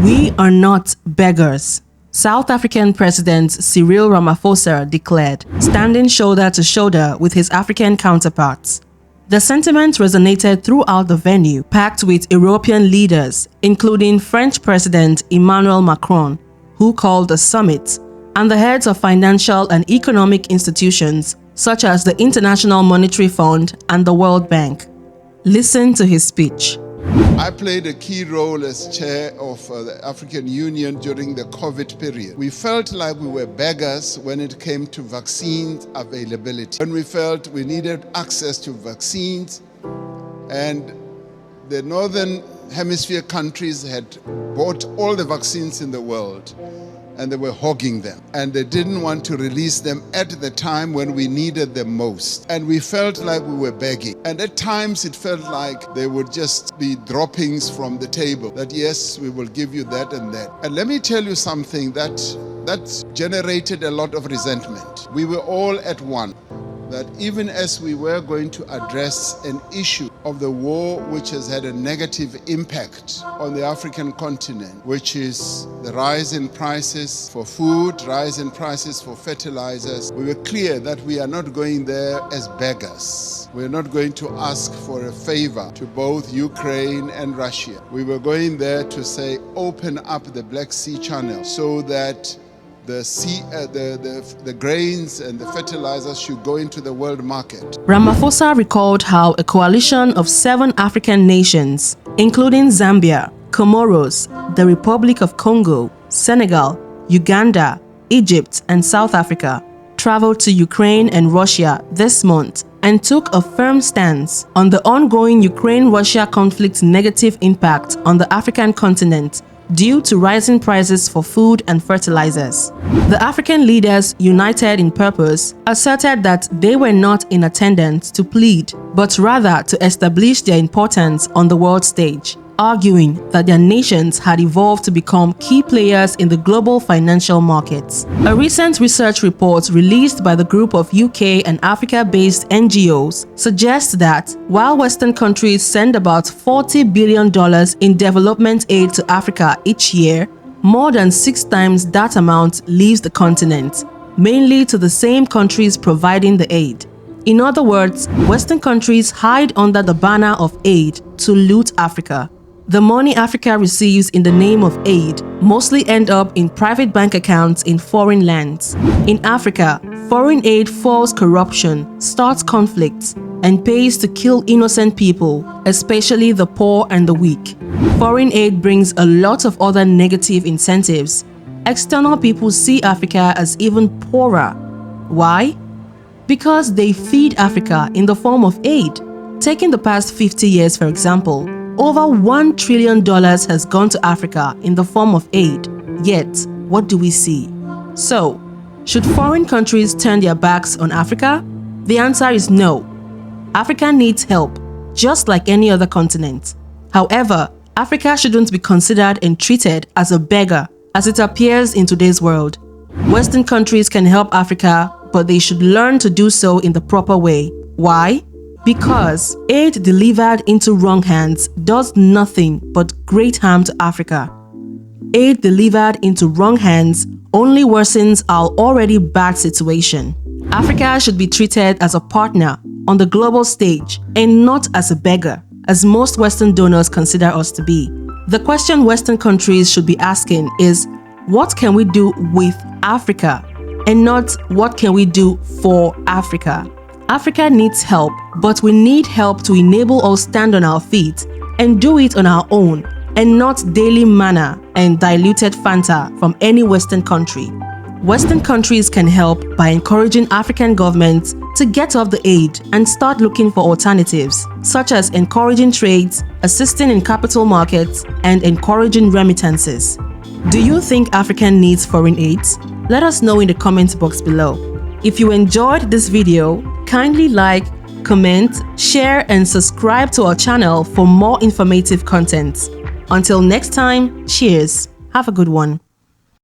We are not beggars, South African President Cyril Ramaphosa declared, standing shoulder to shoulder with his African counterparts. The sentiment resonated throughout the venue, packed with European leaders, including French President Emmanuel Macron, who called the summit, and the heads of financial and economic institutions such as the International Monetary Fund and the World Bank. Listen to his speech. I played a key role as chair of the African Union during the COVID period. We felt like we were beggars when it came to vaccine availability. When we felt we needed access to vaccines, and the Northern Hemisphere countries had bought all the vaccines in the world, and they were hogging them, and they didn't want to release them at the time when we needed them most. And we felt like we were begging. And at times it felt like they would just be droppings from the table, that yes, we will give you that and that. And let me tell you something that generated a lot of resentment. We were all at one, that even as we were going to address an issue of the war which has had a negative impact on the African continent, which is the rise in prices for food, rise in prices for fertilizers, we were clear that we are not going there as beggars. We're not going to ask for a favor to both Ukraine and Russia. We were going there to say, open up the Black Sea Channel so that the grains and the fertilizers should go into the world market. Ramaphosa recalled how a coalition of 7 African nations, including Zambia, Comoros, the Republic of Congo, Senegal, Uganda, Egypt, and South Africa, traveled to Ukraine and Russia this month and took a firm stance on the ongoing Ukraine-Russia conflict's negative impact on the African continent due to rising prices for food and fertilizers. The African leaders, united in purpose, asserted that they were not in attendance to plead, but rather to establish their importance on the world stage, arguing that their nations had evolved to become key players in the global financial markets. A recent research report released by the group of UK and Africa-based NGOs suggests that while Western countries send about $40 billion in development aid to Africa each year, more than 6 times that amount leaves the continent, mainly to the same countries providing the aid. In other words, Western countries hide under the banner of aid to loot Africa. The money Africa receives in the name of aid mostly end up in private bank accounts in foreign lands. In Africa, foreign aid fuels corruption, starts conflicts, and pays to kill innocent people, especially the poor and the weak. Foreign aid brings a lot of other negative incentives. External people see Africa as even poorer. Why? Because they feed Africa in the form of aid. Taking the past 50 years, for example, over $1 trillion has gone to Africa in the form of aid. Yet, what do we see? So, should foreign countries turn their backs on Africa? The answer is no. Africa needs help, just like any other continent. However, Africa shouldn't be considered and treated as a beggar, as it appears in today's world. Western countries can help Africa, but they should learn to do so in the proper way. Why? Because aid delivered into wrong hands does nothing but great harm to Africa. Aid delivered into wrong hands only worsens our already bad situation. Africa should be treated as a partner on the global stage and not as a beggar, as most Western donors consider us to be. The question Western countries should be asking is, what can we do with Africa? And not, what can we do for Africa? Africa needs help, but we need help to enable us stand on our feet and do it on our own, and not daily manna and diluted Fanta from any Western country. Western countries can help by encouraging African governments to get off the aid and start looking for alternatives, such as encouraging trades, assisting in capital markets, and encouraging remittances. Do you think Africa needs foreign aid? Let us know in the comment box below. If you enjoyed this video, kindly like, comment, share, and subscribe to our channel for more informative content. Until next time, cheers. Have a good one.